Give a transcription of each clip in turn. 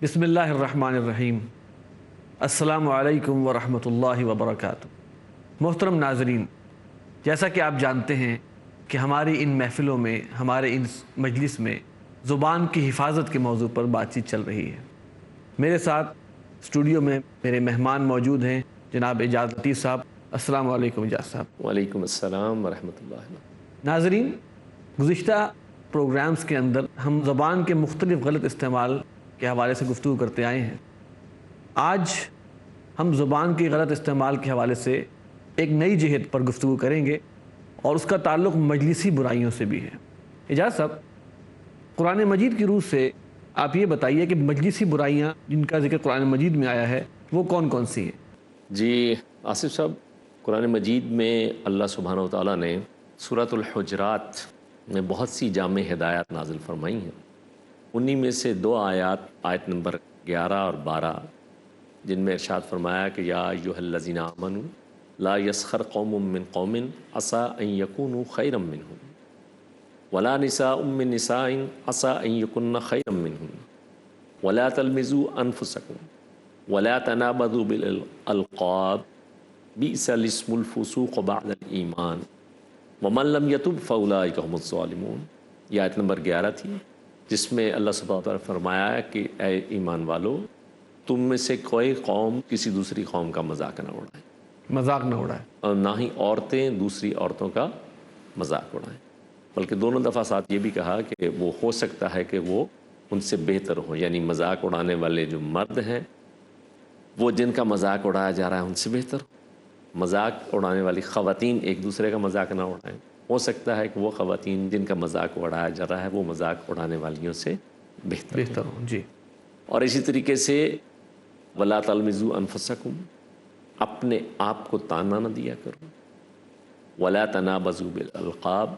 بسم اللہ الرحمن الرحیم۔ السلام علیکم ورحمۃ اللہ وبرکاتہ۔ محترم ناظرین، جیسا کہ آپ جانتے ہیں کہ ہماری ان محفلوں میں، ہمارے ان مجلس میں زبان کی حفاظت کے موضوع پر بات چیت چل رہی ہے۔ میرے ساتھ اسٹوڈیو میں میرے مہمان موجود ہیں، جناب اعجاز لطیف صاحب۔ السلام علیکم اعجاز صاحب۔ وعلیکم السلام ورحمۃ اللہ۔ ناظرین، گزشتہ پروگرامز کے اندر ہم زبان کے مختلف غلط استعمال کے حوالے سے گفتگو کرتے آئے ہیں۔ آج ہم زبان کے غلط استعمال کے حوالے سے ایک نئی جہت پر گفتگو کریں گے اور اس کا تعلق مجلسی برائیوں سے بھی ہے۔ اعجاز صاحب، قرآن مجید کی روح سے آپ یہ بتائیے کہ مجلسی برائیاں جن کا ذکر قرآن مجید میں آیا ہے وہ کون کون سی ہیں؟ جی آصف صاحب، قرآن مجید میں اللہ سبحانہ و تعالیٰ نے سورۃ الحجرات میں بہت سی جامع ہدایات نازل فرمائی ہیں۔ انہی میں سے دو آیات، آیت نمبر 11 اور 12، جن میں ارشاد فرمایا کہ یا ایھا الذین آمنوا لا یسخر قوم من قوم عسیٰ ان یکونوا خیرا منہم ولا نساء من نساء عسیٰ ان یکن خیرا منہن ولا تلمزوا انفسکم ولا تنابذوا بالالقاب بئس الاسم الفسوق بعد الایمان ومن لم یتب فاولئک هم الظالمون۔ یہ آیت نمبر 11 تھی، جس میں اللہ سبحانہ وتعالیٰ نے فرمایا کہ اے ایمان والو، تم میں سے کوئی قوم کسی دوسری قوم کا مذاق نہ اڑائے، مذاق نہ اڑائے، اور نہ ہی عورتیں دوسری عورتوں کا مذاق اڑائیں، بلکہ دونوں دفعہ ساتھ یہ بھی کہا کہ وہ ہو سکتا ہے کہ وہ ان سے بہتر ہوں، یعنی مذاق اڑانے والے جو مرد ہیں وہ جن کا مذاق اڑایا جا رہا ہے ان سے بہتر ہو، مذاق اڑانے والی خواتین ایک دوسرے کا مذاق نہ اڑائیں، ہو سکتا ہے کہ وہ خواتین جن کا مذاق اڑایا جا رہا ہے وہ مذاق اڑانے والیوں سے بہتر ہوں۔ جی، اور اسی طریقے سے ولا تلمزوا انفسکم، اپنے آپ کو تانا نہ دیا کرو، ولا تنابزوا بالالقاب،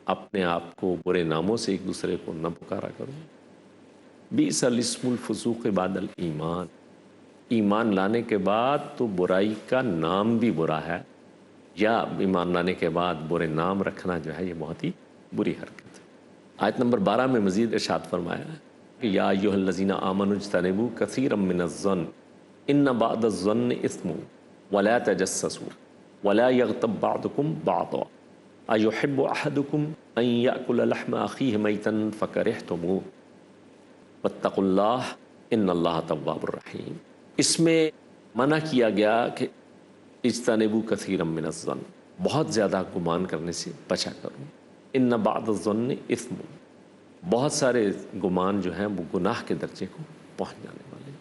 اپنے آپ کو برے ناموں سے ایک دوسرے کو نہ پکارا کرو، بئس الاسم الفسوق بعد الایمان، ایمان لانے کے بعد تو برائی کا نام بھی برا ہے، یا ایمان لانے کے بعد برے نام رکھنا جو ہے یہ بہت ہی بری حرکت ہے۔ آیت نمبر 12 میں مزید ارشاد فرمایا ہے کہ یا ایھا الذین آمنوا اجتنبوا کثیرا من الظن ان بعض الظن اثم ولا تجسسوا ولا یغتب بعضکم بعضا ایحب احدکم ان یأکل لحم اخیہ میتا فکرہتموہ واتقوا اللہ ان اللہ تواب الرحیم۔ اس میں منع کیا گیا کہ اجتنبوا کثیرا من الظن، بہت زیادہ گمان کرنے سے بچا کرو، ان بعض الظن اثم، بہت سارے گمان جو ہیں وہ گناہ کے درجے کو پہنچ جانے والے ہیں۔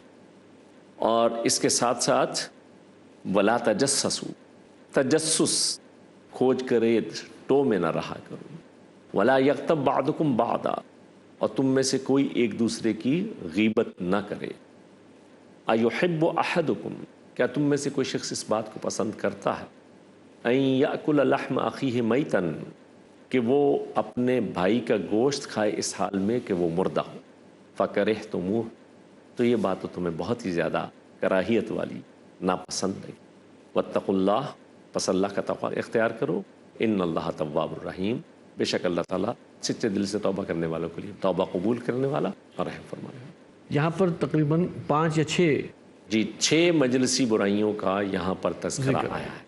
اور اس کے ساتھ ساتھ ولا تجسسوا، تجسس کھوج کرے ٹو میں نہ رہا کرو، ولا یغتب بعضکم بعضا، اور تم میں سے کوئی ایک دوسرے کی غیبت نہ کرے، ایحب احدکم، کیا تم میں سے کوئی شخص اس بات کو پسند کرتا ہے، ان یأکل لحم اخیہ میتا، کہ وہ اپنے بھائی کا گوشت کھائے اس حال میں کہ وہ مردہ ہو، فکرہتموہ، تو یہ بات تو تمہیں بہت ہی زیادہ کراہیت والی، ناپسند لگی، واتقوا اللہ، پس اللہ کا تقوی اختیار کرو، ان اللہ تواب الرحیم، بے شک اللہ تعالیٰ سچے دل سے توبہ کرنے والوں کے لیے توبہ قبول کرنے والا اور رحم فرمانے والا۔ یہاں پر تقریباً 5 یا 6 جی 6 مجلسی برائیوں کا یہاں پر تذکرہ آیا ہے،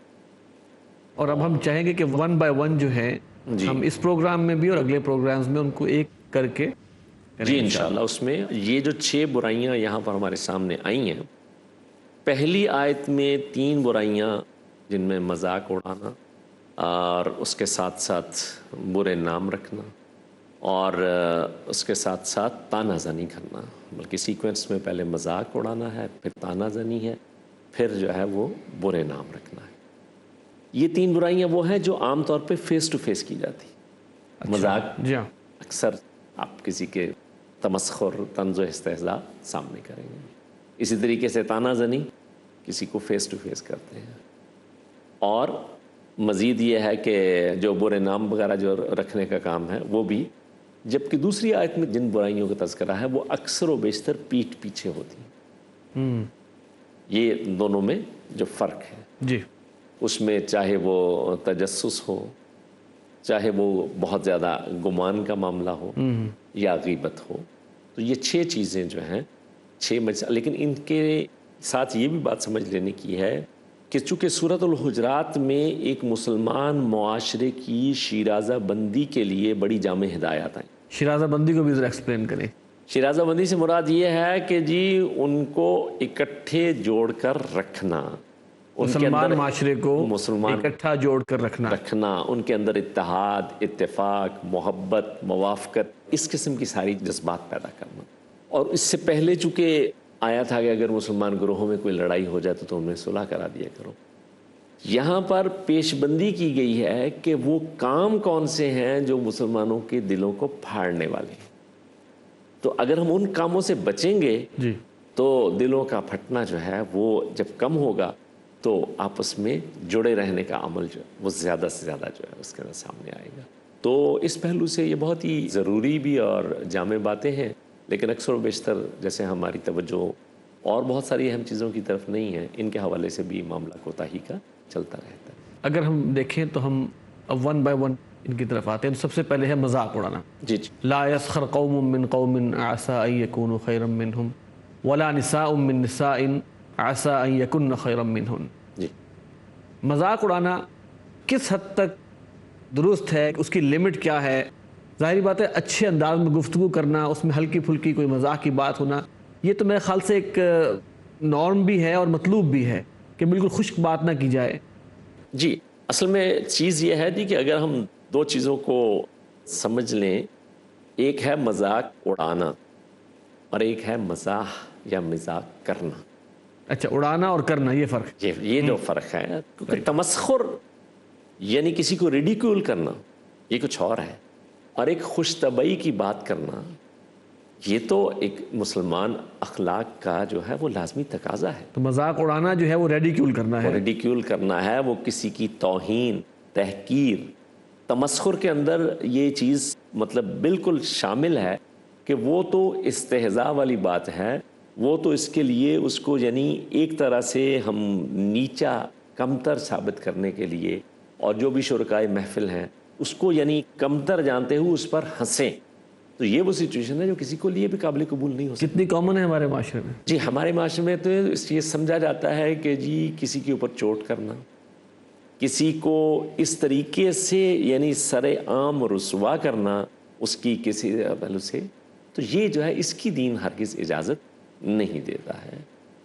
اور اب ہم چاہیں گے کہ 1 بائی 1 جو ہے ہم اس پروگرام میں بھی اور اگلے پروگرامز میں ان کو ایک کر کے جی انشاءاللہ۔ اس میں یہ جو 6 برائیاں یہاں پر ہمارے سامنے آئی ہیں، پہلی آیت میں 3 برائیاں جن میں مذاق اڑانا اور اس کے ساتھ ساتھ برے نام رکھنا اور اس کے ساتھ ساتھ تانا زنی کرنا، بلکہ سیکوینس میں پہلے مذاق اڑانا ہے، پھر تانا زنی ہے، پھر جو ہے وہ برے نام رکھنا ہے۔ یہ 3 برائیاں وہ ہیں جو عام طور پہ فیس ٹو فیس کی جاتی۔ مذاق جی ہاں، اکثر آپ کسی کے تمسخر، طنز و استہزاء سامنے کریں گے، اسی طریقے سے تانا زنی کسی کو فیس ٹو فیس کرتے ہیں، اور مزید یہ ہے کہ جو برے نام وغیرہ جو رکھنے کا کام ہے وہ بھی، جبکہ دوسری آیت میں جن برائیوں کا تذکرہ ہے وہ اکثر و بیشتر پیٹھ پیچھے ہوتی ہیں۔ یہ دونوں میں جو فرق ہے، جی، اس میں چاہے وہ تجسس ہو، چاہے وہ بہت زیادہ گمان کا معاملہ ہو یا غیبت ہو، تو یہ 6 چیزیں جو ہیں، 6 مجلس، لیکن ان کے ساتھ یہ بھی بات سمجھ لینے کی ہے کہ چونکہ سورۃ الحجرات میں ایک مسلمان معاشرے کی شیرازہ بندی کے لیے بڑی جامع ہدایات ہیں. شیرازہ بندی کو بھی ذرا ایکسپلین کریں. شیرازہ بندی سے مراد یہ ہے کہ جی ان کو اکٹھے جوڑ کر رکھنا، ان کے مسلمان اندر معاشرے کو مسلمان اکٹھا جوڑ کر رکھنا، ان کے اندر اتحاد، اتفاق، محبت، موافقت، اس قسم کی ساری جذبات پیدا کرنا. اور اس سے پہلے چونکہ آیا تھا کہ اگر مسلمان گروہوں میں کوئی لڑائی ہو جائے تو ان میں صلح کرا دیا کرو. یہاں پر پیش بندی کی گئی ہے کہ وہ کام کون سے ہیں جو مسلمانوں کے دلوں کو پھاڑنے والے ہیں. تو اگر ہم ان کاموں سے بچیں گے جی تو دلوں کا پھٹنا جو ہے وہ جب کم ہوگا تو آپس میں جڑے رہنے کا عمل جو ہے وہ زیادہ سے زیادہ جو ہے اس کے اندر سامنے آئے گا. تو اس پہلو سے یہ بہت ہی ضروری بھی اور جامع باتیں ہیں، لیکن اکثر و بیشتر جیسے ہماری توجہ اور بہت ساری اہم چیزوں کی طرف نہیں ہے، ان کے حوالے سے بھی معاملہ کوتاہی کا چلتا رہتا ہے. اگر ہم دیکھیں تو ہم اب ون بائی ون ان کی طرف آتے ہیں. سب سے پہلے ہے مذاق اڑانا. جی لا يسخر قوم من قوم عسى ان يكونوا خيرا منهم ولا نساء من نساء عسى ان يكن خيرا منهن. جی مذاق اڑانا کس حد تک درست ہے، اس کی لمٹ کیا ہے؟ ظاہری بات ہے اچھے انداز میں گفتگو کرنا، اس میں ہلکی پھلکی کوئی مذاق کی بات ہونا، یہ تو میرے خیال سے ایک نارم بھی ہے اور مطلوب بھی ہے کہ بالکل خشک بات نہ کی جائے. جی اصل میں چیز یہ ہے جی کہ اگر ہم دو چیزوں کو سمجھ لیں، ایک ہے مذاق اڑانا اور ایک ہے مزاح یا مذاق کرنا. اچھا، اڑانا اور کرنا یہ فرق. یہ جو فرق ہے، کیونکہ تمسخر یعنی کسی کو ریڈیکیول کرنا یہ کچھ اور ہے، اور ایک خوش طبعی کی بات کرنا یہ تو ایک مسلمان اخلاق کا جو ہے وہ لازمی تقاضا ہے. تو مذاق اڑانا جو ہے وہ ریڈیکیول کرنا ہے. ریڈیکیول کرنا ہے، وہ کسی کی توہین، تحقیر. تمسخر کے اندر یہ چیز مطلب بالکل شامل ہے کہ وہ تو استہزاء والی بات ہے، وہ تو اس کے لیے اس کو یعنی ایک طرح سے ہم نیچا کمتر ثابت کرنے کے لیے، اور جو بھی شرکائے محفل ہیں اس کو یعنی کمتر جانتے ہوئے اس پر ہنسیں. تو یہ وہ سچویشن ہے جو کسی کو لیے بھی قابل قبول نہیں ہو سکتی. کتنی کامن ہے ہمارے معاشرے میں. جی ہمارے معاشرے میں تو یہ سمجھا جاتا ہے کہ جی کسی کے اوپر چوٹ کرنا، کسی کو اس طریقے سے یعنی سر عام رسوا کرنا اس کی کسی پہلو سے، تو یہ جو ہے اس کی دین ہرگز اجازت نہیں دیتا ہے.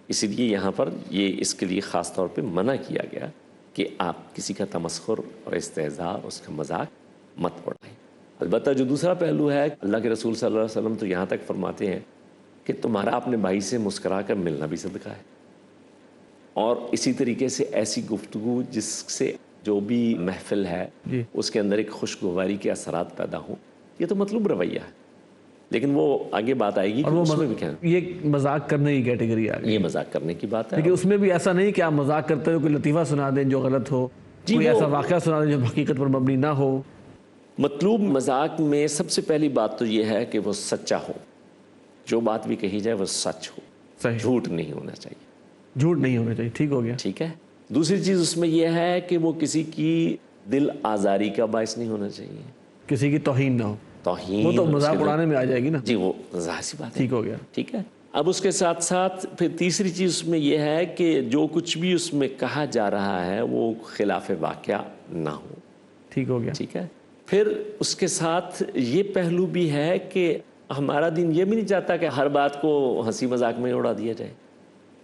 اسی لیے یہاں پر یہ اس کے لیے خاص طور پہ منع کیا گیا کہ آپ کسی کا تمسخر اور استہزاء، اس کا مذاق مت اڑائیں. البتہ جو دوسرا پہلو ہے، اللہ کے رسول صلی اللہ علیہ وسلم تو یہاں تک فرماتے ہیں کہ تمہارا اپنے بھائی سے مسکرا کر ملنا بھی صدقہ ہے. اور اسی طریقے سے ایسی گفتگو جس سے جو بھی محفل ہے جی اس کے اندر ایک خوشگواری کے اثرات پیدا ہوں، یہ تو مطلوب رویہ ہے. لیکن وہ آگے بات آئے گی اور کہ وہ اس میں بھی کیا یہ مذاق کرنے کی کیٹیگری آ گئی. یہ مذاق کرنے کی بات ہے. لیکن اس میں بھی ایسا نہیں کہ آپ مذاق کرتے ہوئے کوئی لطیفہ سنا دیں جو غلط ہو، کوئی ایسا واقعہ سنا دیں جو حقیقت پر مبنی نہ ہو. مطلوب مذاق میں سب سے پہلی بات تو یہ ہے کہ وہ سچا ہو، جو بات بھی کہی جائے وہ سچ ہو، صحیح، جھوٹ نہیں ہونا چاہیے. جھوٹ نہیں ہونا چاہیے. ٹھیک ہو گیا. ٹھیک ہے. دوسری چیز اس میں یہ ہے کہ وہ کسی کی دل آزاری کا باعث نہیں ہونا چاہیے، کسی کی توہین نہ ہو. توہین وہ تو اس کے مذاق دل- اڑانے میں آ جائے گی نا. جی وہ ظاہر سی بات ہے. ٹھیک ہو گیا. ٹھیک ہے. اب اس کے ساتھ ساتھ پھر تیسری چیز اس میں یہ ہے کہ جو کچھ بھی اس میں کہا جا رہا ہے وہ خلاف واقعہ نہ ہو. ٹھیک ہو گیا. ٹھیک ہے. پھر اس کے ساتھ یہ پہلو بھی ہے کہ ہمارا دین یہ بھی نہیں چاہتا کہ ہر بات کو ہنسی مذاق میں اڑا دیا جائے،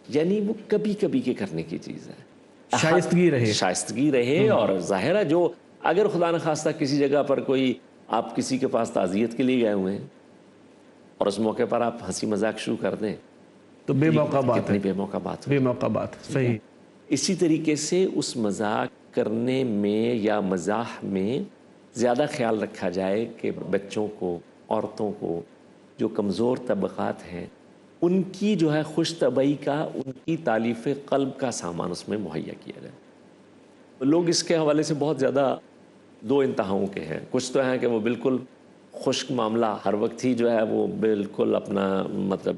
یعنی وہ کبھی کبھی کے کرنے کی چیز ہے. شائستگی رہے. شائستگی رہے. اور ظاہر ہے جو اگر خدا نخواستہ کسی جگہ پر کوئی آپ کسی کے پاس تعزیت کے لیے گئے ہوئے ہیں اور اس موقع پر آپ ہنسی مذاق شروع کر دیں تو بے موقع بات ہے. کتنی بے موقع بات بے موقع بات. صحیح. اسی طریقے سے اس مذاق کرنے میں یا مزاح میں زیادہ خیال رکھا جائے کہ بچوں کو، عورتوں کو، جو کمزور طبقات ہیں ان کی جو ہے خوش طبعی کا، ان کی تالیف قلب کا سامان اس میں مہیا کیا جائے. لوگ اس کے حوالے سے بہت زیادہ دو انتہاؤں کے ہیں. کچھ تو ہیں کہ وہ بالکل خشک معاملہ ہر وقت ہی جو ہے وہ بالکل اپنا مطلب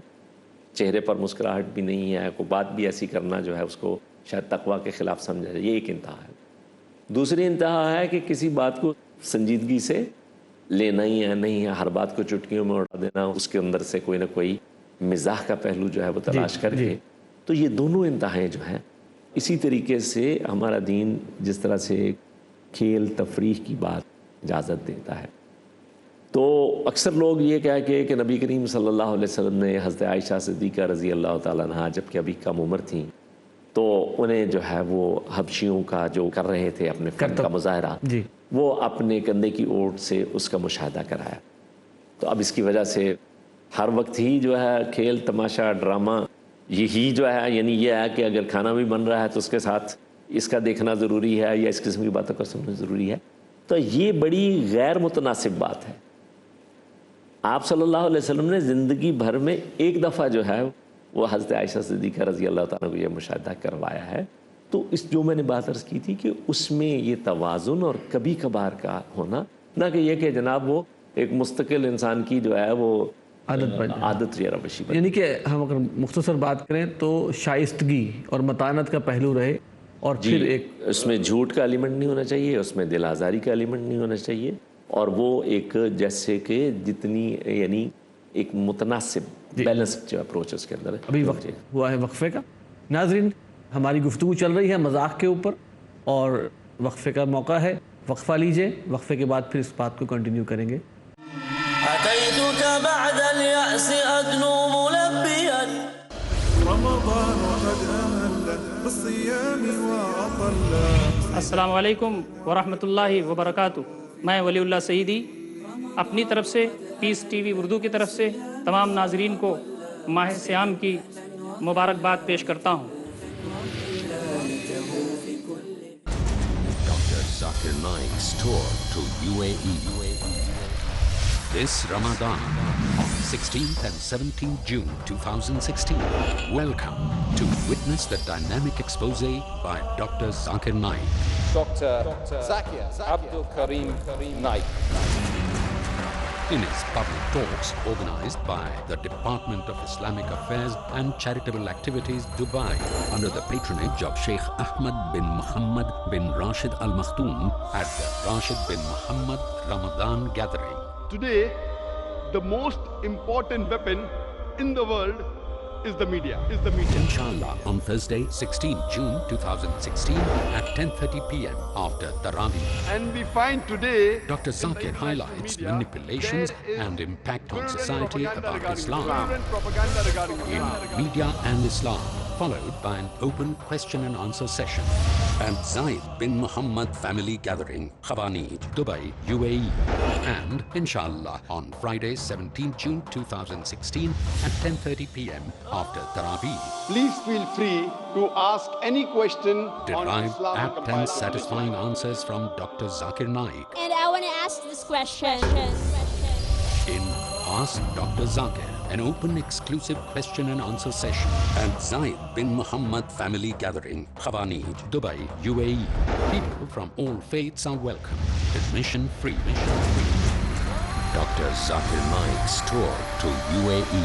چہرے پر مسکراہٹ بھی نہیں ہے، کوئی بات بھی ایسی کرنا جو ہے اس کو شاید تقویٰ کے خلاف سمجھا جائے. یہ ایک انتہا ہے. دوسری انتہا ہے کہ کسی بات کو سنجیدگی سے لینا ہی ہے، نہیں ہے ہر بات کو چٹکیوں میں اڑا دینا، اس کے اندر سے کوئی نہ کوئی مزاح کا پہلو جو ہے وہ تلاش کر کے، تو یہ دونوں انتہائیں جو ہیں، اسی طریقے سے ہمارا دین جس طرح سے کھیل تفریح کی بات اجازت دیتا ہے، تو اکثر لوگ یہ کہہ کے کہ نبی کریم صلی اللہ علیہ وسلم نے حضرت عائشہ صدیقہ رضی اللہ تعالیٰ عنہا جب کہ ابھی کم عمر تھیں تو انہیں جو ہے وہ حبشیوں کا جو کر رہے تھے اپنے فن کا مظاہرہ، وہ اپنے کندھے کی اوٹ سے اس کا مشاہدہ کرایا. تو اب اس کی وجہ سے ہر وقت ہی جو ہے کھیل تماشا ڈرامہ یہی جو ہے، یعنی یہ ہے کہ اگر کھانا بھی بن رہا ہے تو اس کے ساتھ اس کا دیکھنا ضروری ہے یا اس قسم کی باتوں کا سننا ضروری ہے، تو یہ بڑی غیر متناسب بات ہے. آپ صلی اللہ علیہ وسلم نے زندگی بھر میں ایک دفعہ جو ہے وہ حضرت عائشہ صدیقہ رضی اللہ تعالیٰ کو یہ مشاہدہ کروایا ہے. تو اس جو میں نے بات عرض کی تھی کہ اس میں یہ توازن اور کبھی کبھار کا ہونا، نہ کہ یہ کہ جناب وہ ایک مستقل انسان کی جو ہے وہ عادت یا روشی بن. یعنی کہ ہم اگر مختصر بات کریں تو شائستگی اور متانت کا پہلو رہے، اور پھر ایک اس میں جھوٹ کا ایلیمنٹ نہیں ہونا چاہیے، اس میں دل آزاری کا ایلیمنٹ نہیں ہونا چاہیے، اور وہ ایک جیسے کہ جتنی یعنی ایک متناسب بیلنس جو اپروچ اس کے اندر ہے. ابھی وقت ہوا ہے وقفے کا. ناظرین، ہماری گفتگو چل رہی ہے مذاق کے اوپر اور وقفے کا موقع ہے. وقفہ لیجئے، وقفے کے بعد پھر اس بات کو کنٹینیو کریں گے. أتيتك بعد اليأس أدنو ملبيا رمضان قد أهل بالصيام وأطل. السلام علیکم ورحمۃ اللہ وبرکاتہ. میں ولی اللہ سعیدی اپنی طرف سے پیس ٹی وی اردو کی طرف سے تمام ناظرین کو ماہ صیام کی مبارکباد پیش کرتا ہوں. Dr. Zakir Naik's tour to UAE. This Ramadan on 16th and 17th June 2016. Welcome to witness the dynamic expose by Dr. Zakir Naik. Dr. Zakir Abdul Karim Naik. In his public talks organized by the Department of Islamic Affairs and Charitable Activities, Dubai, under the patronage of Sheikh Ahmad bin Muhammad bin Rashid Al Maktoum at the Rashid bin Muhammad Ramadan Gathering. Today, the most important weapon in the world is the media. Inshallah, on Thursday, 16 June 2016 at 10:30 p.m. after Tarawih. And we find today Dr. Zakir highlights manipulations and impact on society about Islam in media and Islam, followed by an open question and answer session at Zayed bin Muhammad Family Gathering, Khabanij, Dubai, UAE. And inshallah on Friday, 17 June 2016 at 10:30 p.m. after Tarawih. please feel free to ask any question on Derive Islam apt and compiled satisfying answers from Dr. Zakir Naik And I want to ask this question. in Ask Dr. Zakir, an open exclusive question and answer session at Zayed bin Muhammad Family Gathering, Khabanij, Dubai, UAE. People from all faiths are welcome. Admission free. Dr. Zakir Naik's tour to UAE.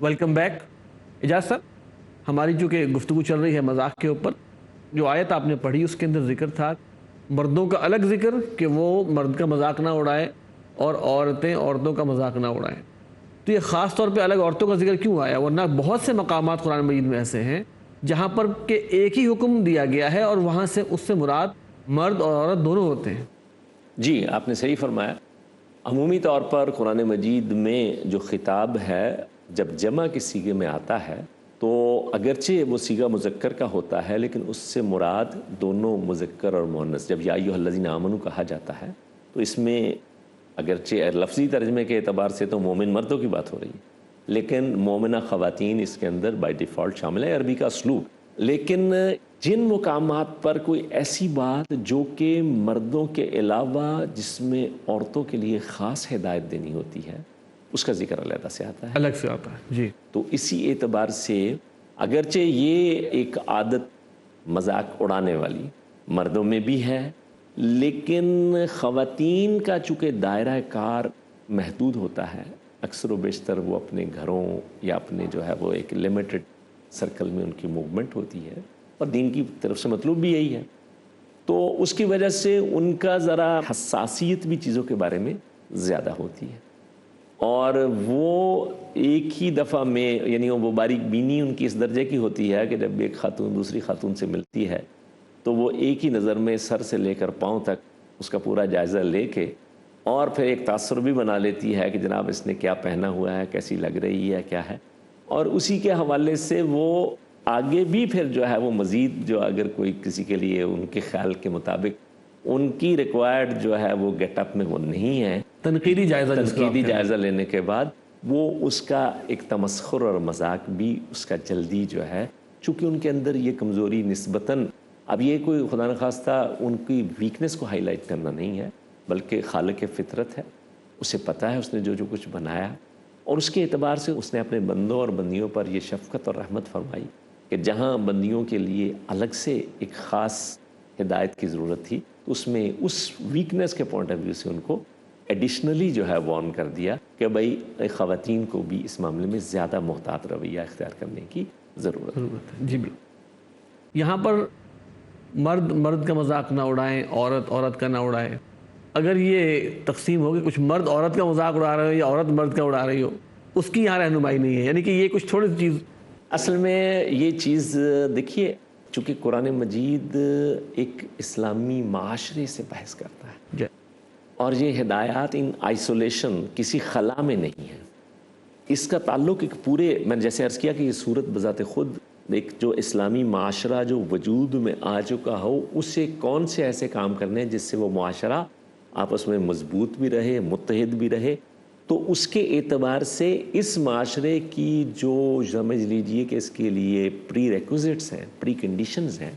Welcome back. Ijaz صاحب، ہماری جو کہ گفتگو چل رہی ہے مذاق کے اوپر، جو آیت آپ نے پڑھی اس کے اندر ذکر تھا مردوں کا الگ ذکر کہ وہ مرد کا مذاق نہ اڑائیں اور عورتیں عورتوں کا مذاق نہ اڑائیں. تو یہ خاص طور پہ الگ عورتوں کا ذکر کیوں آیا؟ ورنہ بہت سے مقامات قرآن مجید میں ایسے ہیں جہاں پر کہ ایک ہی حکم دیا گیا ہے اور وہاں سے اس سے مراد مرد اور عورت دونوں ہوتے ہیں. جی آپ نے صحیح فرمایا. عمومی طور پر قرآن مجید میں جو خطاب ہے جب جمع کے صیغے میں آتا ہے تو اگرچہ وہ صیغہ مذکر کا ہوتا ہے لیکن اس سے مراد دونوں مذکر اور مؤنث. جب یا ایھا الذین آمنوا کہا جاتا ہے تو اس میں اگرچہ لفظی ترجمے کے اعتبار سے تو مومن مردوں کی بات ہو رہی ہے لیکن مومنہ خواتین اس کے اندر بائی ڈیفالٹ شامل ہے، عربی کا اسلوب. لیکن جن مقامات پر کوئی ایسی بات جو کہ مردوں کے علاوہ جس میں عورتوں کے لیے خاص ہدایت دینی ہوتی ہے اس کا ذکر علیحدہ سے آتا ہے، الگ سے آتا ہے جی. تو اسی اعتبار سے اگرچہ یہ ایک عادت مذاق اڑانے والی مردوں میں بھی ہے لیکن خواتین کا چونکہ دائرہ کار محدود ہوتا ہے، اکثر و بیشتر وہ اپنے گھروں یا اپنے جو ہے وہ ایک لیمیٹڈ سرکل میں ان کی موومنٹ ہوتی ہے اور دین کی طرف سے مطلوب بھی یہی ہے، تو اس کی وجہ سے ان کا ذرا حساسیت بھی چیزوں کے بارے میں زیادہ ہوتی ہے اور وہ ایک ہی دفعہ میں یعنی وہ باریک بینی ان کی اس درجے کی ہوتی ہے کہ جب ایک خاتون دوسری خاتون سے ملتی ہے تو وہ ایک ہی نظر میں سر سے لے کر پاؤں تک اس کا پورا جائزہ لے کے اور پھر ایک تاثر بھی بنا لیتی ہے کہ جناب اس نے کیا پہنا ہوا ہے، کیسی لگ رہی ہے، کیا ہے، اور اسی کے حوالے سے وہ آگے بھی پھر جو ہے وہ مزید جو اگر کوئی کسی کے لیے ان کے خیال کے مطابق ان کی ریکوائرڈ جو ہے وہ گیٹ اپ میں وہ نہیں ہے، تنقیدی جائزہ لینے کے بعد وہ اس کا ایک تمسخر اور مذاق بھی اس کا جلدی جو ہے، چونکہ ان کے اندر یہ کمزوری نسبتاً، اب یہ کوئی خدا نخواستہ ان کی ویکنس کو ہائی لائٹ کرنا نہیں ہے بلکہ خالق فطرت ہے، اسے پتہ ہے اس نے جو کچھ بنایا اور اس کے اعتبار سے اس نے اپنے بندوں اور بندیوں پر یہ شفقت اور رحمت فرمائی کہ جہاں بندیوں کے لیے الگ سے ایک خاص ہدایت کی ضرورت تھی تو اس میں اس ویکنس کے پوائنٹ آف ویو سے ان کو ایڈیشنلی جو ہے وارن کر دیا کہ بھائی خواتین کو بھی اس معاملے میں زیادہ محتاط رویہ اختیار کرنے کی ضرورت ہے. جی بالکل. یہاں پر مرد کا مذاق نہ اڑائیں، عورت کا نہ اڑائے. اگر یہ تقسیم ہو کہ کچھ مرد عورت کا مذاق اڑا رہے ہو یا عورت مرد کا اڑا رہی ہو، اس کی یہاں رہنمائی نہیں ہے، یعنی کہ یہ کچھ تھوڑی سی چیز اصل میں یہ چیز دیکھیے، چونکہ قرآن مجید ایک اسلامی معاشرے سے بحث کرتا ہے اور یہ ہدایات ان آئسولیشن کسی خلا میں نہیں ہے، اس کا تعلق ایک پورے، میں نے جیسے عرض کیا کہ یہ صورت بذات خود ایک جو اسلامی معاشرہ جو وجود میں آ چکا ہو اسے کون سے ایسے کام کرنے ہیں جس سے وہ معاشرہ آپس میں مضبوط بھی رہے، متحد بھی رہے. تو اس کے اعتبار سے اس معاشرے کی جو سمجھ لیجئے کہ اس کے لیے پری ریکوزٹس ہیں، پری کنڈیشنز ہیں،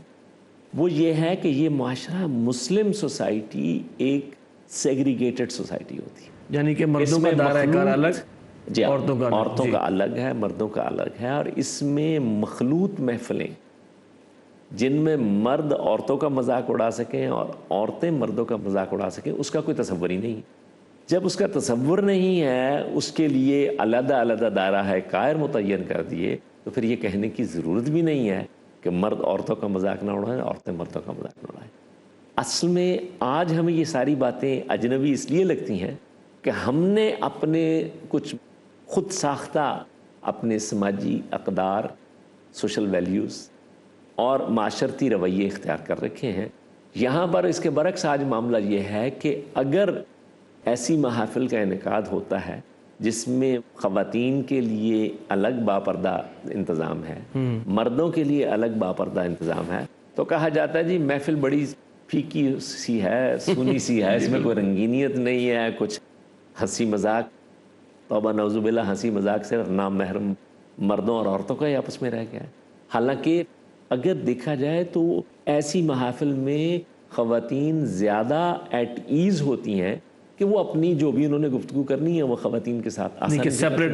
وہ یہ ہے کہ یہ معاشرہ مسلم سوسائٹی ایک سیگریگیٹڈ سوسائٹی ہوتی ہے، یعنی کہ مردوں کا دائرہ کار الگ، جی عورتوں کا الگ ہے، مردوں کا الگ ہے، اور اس میں مخلوط محفلیں جن میں مرد عورتوں کا مذاق اڑا سکیں اور عورتیں مردوں کا مذاق اڑا سکیں، اس کا کوئی تصور ہی نہیں. جب اس کا تصور نہیں ہے، اس کے لیے علیحدہ دائرہ ہے کار متعین کر دیے، تو پھر یہ کہنے کی ضرورت بھی نہیں ہے کہ مرد عورتوں کا مذاق نہ اڑائیں، عورتیں مردوں کا مذاق نہ اڑائیں. اصل میں آج ہمیں یہ ساری باتیں اجنبی اس لیے لگتی ہیں کہ ہم نے اپنے کچھ خود ساختہ اپنے سماجی اقدار، سوشل ویلیوز اور معاشرتی رویے اختیار کر رکھے ہیں. یہاں پر اس کے برعکس آج معاملہ یہ ہے کہ اگر ایسی محافل کا انعقاد ہوتا ہے جس میں خواتین کے لیے الگ باپردہ انتظام ہے، مردوں کے لیے الگ باپردہ انتظام ہے، تو کہا جاتا ہے جی محفل بڑی پھیکی سی ہے، سونی سی ہے، اس میں کوئی رنگینیت نہیں ہے، کچھ ہنسی مذاق، توبہ نعوذ باللہ، ہنسی مذاق صرف نام محرم مردوں اور عورتوں کا ہی آپس میں رہ گیا ہے. حالانکہ اگر دیکھا جائے تو ایسی محافل میں خواتین زیادہ ایٹ ایز ہوتی ہیں کہ وہ اپنی جو بھی انہوں نے گفتگو کرنی ہے وہ خواتین کے ساتھ آسانی سیپریٹ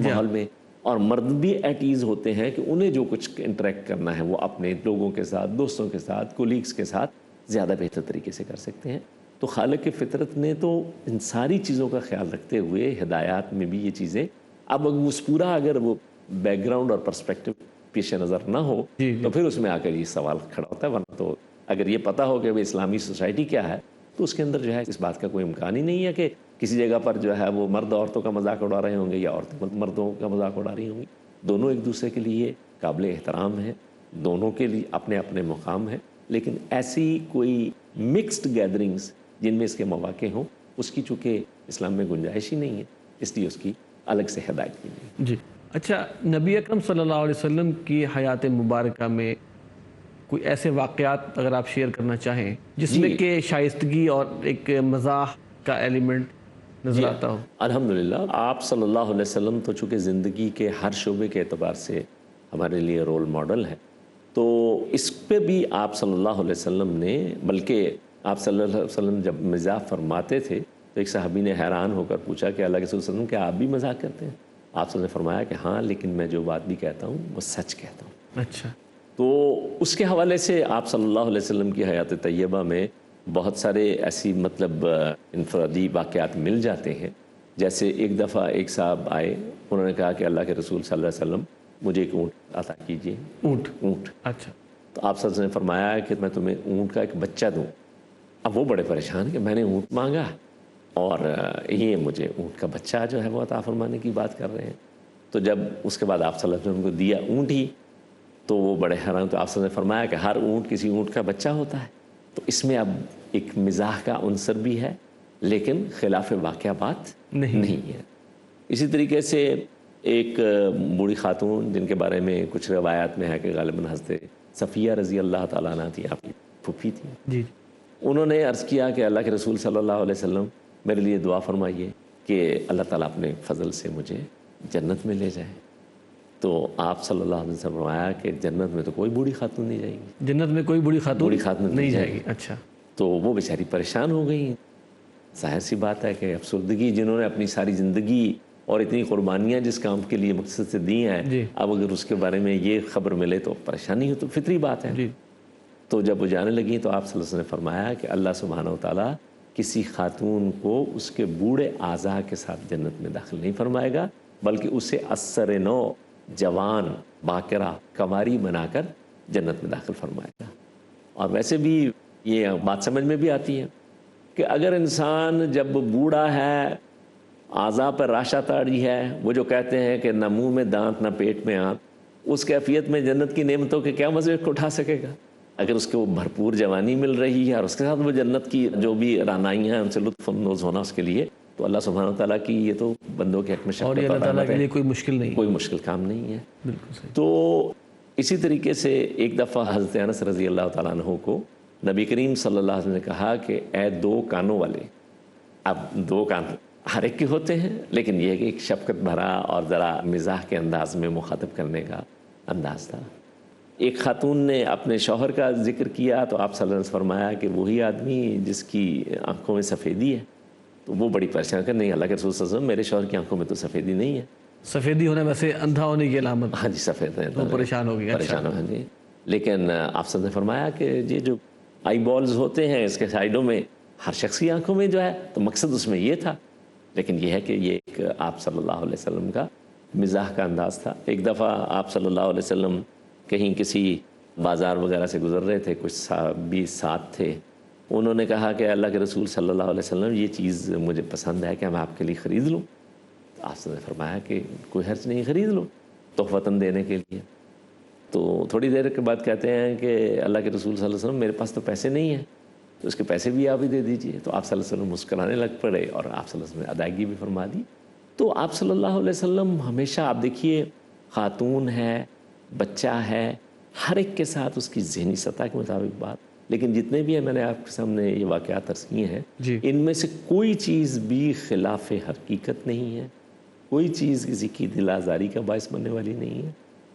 ماحول میں، اور مرد بھی ایٹ ایز ہوتے ہیں کہ انہیں جو کچھ انٹریکٹ کرنا ہے وہ اپنے لوگوں کے ساتھ، دوستوں کے ساتھ، کولیگز کے ساتھ زیادہ بہتر طریقے سے کر سکتے ہیں. تو خالق فطرت نے تو ان ساری چیزوں کا خیال رکھتے ہوئے ہدایات میں بھی یہ چیزیں، اب اس پورا اگر وہ بیک گراؤنڈ اور پرسپیکٹو پیش نظر نہ ہو تو پھر اس میں آ کر یہ سوال کھڑا ہوتا ہے. ورنہ تو اگر یہ پتہ ہو کہ اسلامی سوسائٹی کیا ہے تو اس کے اندر جو ہے اس بات کا کوئی امکان ہی نہیں ہے کہ کسی جگہ پر جو ہے وہ مرد عورتوں کا مذاق اڑا رہے ہوں گے یا عورتیں مردوں کا مذاق اڑا رہی ہوں گی. دونوں ایک دوسرے کے لیے قابل احترام ہیں، دونوں کے لیے اپنے اپنے مقام ہیں، لیکن ایسی کوئی مکسڈ گیدرنگز جن میں اس کے مواقع ہوں، اس کی چونکہ اسلام میں گنجائش ہی نہیں ہے، اس لیے اس کی الگ سے ہدایت کی نہیں. جی اچھا، نبی اکرم صلی اللہ علیہ وسلم کی حیات مبارکہ میں کوئی ایسے واقعات اگر آپ شیئر کرنا چاہیں جس میں کہ شائستگی اور ایک مزاح کا ایلیمنٹ نظر آتا ہو؟ الحمدللہ آپ صلی اللہ علیہ وسلم تو چونکہ زندگی کے ہر شعبے کے اعتبار سے ہمارے لیے رول ماڈل ہے، تو اس پہ بھی آپ صلی اللہ علیہ وسلم نے، بلکہ آپ صلی اللہ علیہ وسلم جب مزاح فرماتے تھے تو ایک صحابی نے حیران ہو کر پوچھا کہ اللہ کے رسول صلی اللہ علیہ وسلم کیا آپ بھی مزاح کرتے ہیں؟ آپ صلی اللہ علیہ وسلم نے فرمایا کہ ہاں، لیکن میں جو بات بھی کہتا ہوں وہ سچ کہتا ہوں۔ اچھا، تو اس کے حوالے سے آپ صلی اللہ علیہ وسلم کی حیات طیبہ میں بہت سارے ایسی مطلب انفرادی واقعات مل جاتے ہیں۔ جیسے ایک دفعہ ایک صاحب آئے، انہوں نے کہا کہ اللہ کے رسول صلی اللہ علیہ وسلم مجھے ایک اونٹ عطا کیجیے۔ اونٹ؟ اچھا۔ تو آپ صلی اللہ علیہ وسلم نے فرمایا کہ میں تمہیں اونٹ کا ایک بچہ دوں۔ اب وہ بڑے پریشان کہ میں نے اونٹ مانگا اور یہ مجھے اونٹ کا بچہ جو ہے وہ عطا فرمانے کی بات کر رہے ہیں۔ تو جب اس کے بعد آپ صلی اللہ علیہ وسلم کو دیا اونٹ ہی، تو وہ بڑے حیران۔ تو آپ صلی اللہ علیہ وسلم نے فرمایا کہ ہر اونٹ کسی اونٹ کا بچہ ہوتا ہے۔ تو اس میں اب ایک مزاح کا عنصر بھی ہے لیکن خلاف واقعہ بات نہیں ہے۔ اسی طریقے سے ایک بوڑھی خاتون جن کے بارے میں کچھ روایات میں ہے کہ غالباً حضرت صفیہ رضی اللہ تعالیٰ عنہ تھی، آپ کی پھوپھی تھی، جی، انہوں نے عرض کیا کہ اللہ کے رسول صلی اللہ علیہ وسلم میرے لیے دعا فرمائیے کہ اللہ تعالیٰ اپنے فضل سے مجھے جنت میں لے جائے۔ تو آپ صلی اللہ علیہ وسلم نے فرمایا کہ جنت میں تو کوئی بوڑھی خاتون نہیں جائے گی، جنت میں کوئی بوڑھی خاتون نہیں جائے گی۔ اچھا۔ تو وہ بیچاری پریشان ہو گئی۔ ظاہر سی بات ہے کہ افسردگی جنہوں نے اپنی ساری زندگی اور اتنی قربانیاں جس کام کے لیے مقصد سے دی ہیں، اب اگر اس کے بارے میں یہ خبر ملے تو پریشانی ہو، تو فطری بات ہے۔ تو جب وہ جانے لگیں تو آپ صلی اللہ علیہ وسلم نے فرمایا کہ اللہ سبحانہ و تعالیٰ کسی خاتون کو اس کے بوڑھے اعضاء کے ساتھ جنت میں داخل نہیں فرمائے گا، بلکہ اسے اثر نو، جوان، باکرہ، کنواری بنا کر جنت میں داخل فرمائے گا۔ اور ویسے بھی یہ بات سمجھ میں بھی آتی ہے کہ اگر انسان جب بوڑھا ہے، اعضاء پر راشہ تاڑی ہے، وہ جو کہتے ہیں کہ نہ منہ میں دانت نہ پیٹ میں آنت، اس کیفیت میں جنت کی نعمتوں کے کیا مزے کو اٹھا سکے گا؟ اگر اس کو بھرپور جوانی مل رہی ہے اور اس کے ساتھ وہ جنت کی جو بھی رعنائیاں ہیں ان سے لطف اندوز ہونا اس کے لیے، تو اللہ سبحانہ و تعالیٰ کی یہ تو بندوں کے حق میں شفقت اور یہ اللہ تعالیٰ کے لیے کوئی مشکل نہیں، کوئی مشکل کام نہیں ہے۔ بالکل صحیح۔ تو اسی طریقے سے ایک دفعہ حضرت انس رضی اللہ تعالیٰ عنہ کو نبی کریم صلی اللہ علیہ وسلم نے کہا کہ اے دو کانوں والے، اب دو کان ہر ایک کے ہوتے ہیں لیکن یہ کہ ایک شفقت بھرا اور ذرا مزاح کے انداز میں مخاطب کرنے کا انداز تھا۔ ایک خاتون نے اپنے شوہر کا ذکر کیا تو آپ صلی اللہ علیہ وسلم نے فرمایا کہ وہی آدمی جس کی آنکھوں میں سفیدی ہے۔ تو وہ بڑی پریشان کر، نہیں اللہ کے رسول صلی اللہ علیہ وسلم میرے شوہر کی آنکھوں میں تو سفیدی نہیں ہے۔ سفیدی ہونا ویسے اندھا ہونے کی علامت؟ ہاں جی، سفید ہے تو پریشان ہو گیا۔ پریشان ہو، ہاں جی۔ لیکن آپ صلی اللہ علیہ وسلم نے فرمایا کہ یہ جو آئی بالز ہوتے ہیں اس کے سائڈوں میں ہر شخص کی آنکھوں میں جو ہے، تو مقصد اس میں یہ تھا، لیکن یہ ہے کہ یہ ایک آپ صلی اللہ علیہ وسلم کا مزاح کا انداز تھا۔ ایک دفعہ آپ صلی اللہ علیہ وسلم کہیں کسی بازار وغیرہ سے گزر رہے تھے، کچھ صحابی ساتھ تھے، انہوں نے کہا کہ اللہ کے رسول صلی اللہ علیہ وسلم یہ چیز مجھے پسند ہے کہ میں آپ کے لیے خرید لوں؟ تو آپ نے فرمایا کہ کوئی حرج نہیں، خرید لو تحفتاً دینے کے لیے۔ تو تھوڑی دیر کے بعد کہتے ہیں کہ اللہ کے رسول صلی اللہ علیہ وسلم میرے پاس تو پیسے نہیں ہیں، تو اس کے پیسے بھی آپ ہی دے دیجئے۔ تو آپ صلی اللہ علیہ وسلم مسکرانے لگ پڑے اور آپ صلی اللہ علیہ وسلم نے ادائیگی بھی فرما دی۔ تو آپ صلی اللہ علیہ وسلم ہمیشہ، آپ دیکھیے، خاتون ہے، بچہ ہے، ہر ایک کے ساتھ اس کی ذہنی سطح کے مطابق بات، لیکن جتنے بھی ہیں میں نے آپ کے سامنے یہ واقعات عرض کیے ہیں، ان میں سے کوئی چیز بھی خلاف حقیقت نہیں ہے، کوئی چیز کسی کی دل آزاری کا باعث بننے والی نہیں ہے۔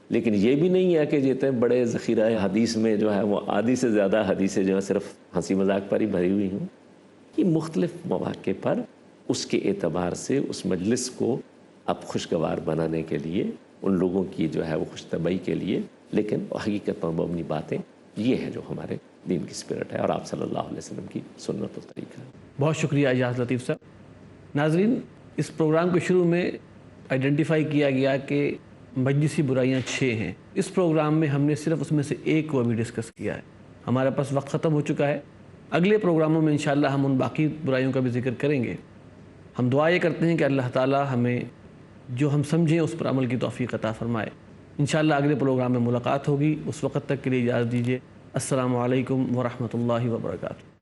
لیکن یہ بھی نہیں ہے کہ جتنے بڑے ذخیرہ حدیث میں جو ہے وہ آدھی سے زیادہ حدیثیں جو ہے صرف ہنسی مذاق پر ہی بھری ہوئی ہوں۔ یہ مختلف مواقع پر اس کے اعتبار سے اس مجلس کو اب خوشگوار بنانے کے لیے، ان لوگوں کی جو ہے وہ خوش طبعی کے لیے، لیکن حقیقت پر مبنی باتیں، یہ ہے جو ہمارے دین کی اسپرٹ ہے اور آپ صلی اللہ علیہ وسلم کی سنت و طریقہ ہے۔ بہت شکریہ اجاز لطیف صاحب۔ ناظرین، اس پروگرام کے شروع میں آئیڈینٹیفائی کیا گیا کہ مجلسی برائیاں 6 ہیں۔ اس پروگرام میں ہم نے صرف اس میں سے ایک کو ابھی ڈسکس کیا ہے۔ ہمارے پاس وقت ختم ہو چکا ہے، اگلے پروگراموں میں انشاءاللہ ہم ان باقی برائیوں کا بھی ذکر کریں گے۔ ہم دعا یہ کرتے ہیں کہ اللہ تعالی ہمیں جو ہم سمجھیں اس پر عمل کی توفیق عطا فرمائے۔ انشاءاللہ اگلے پروگرام میں ملاقات ہوگی، اس وقت تک کے لیے اجازت دیجیے۔ السلام علیکم ورحمۃ اللہ وبرکاتہ۔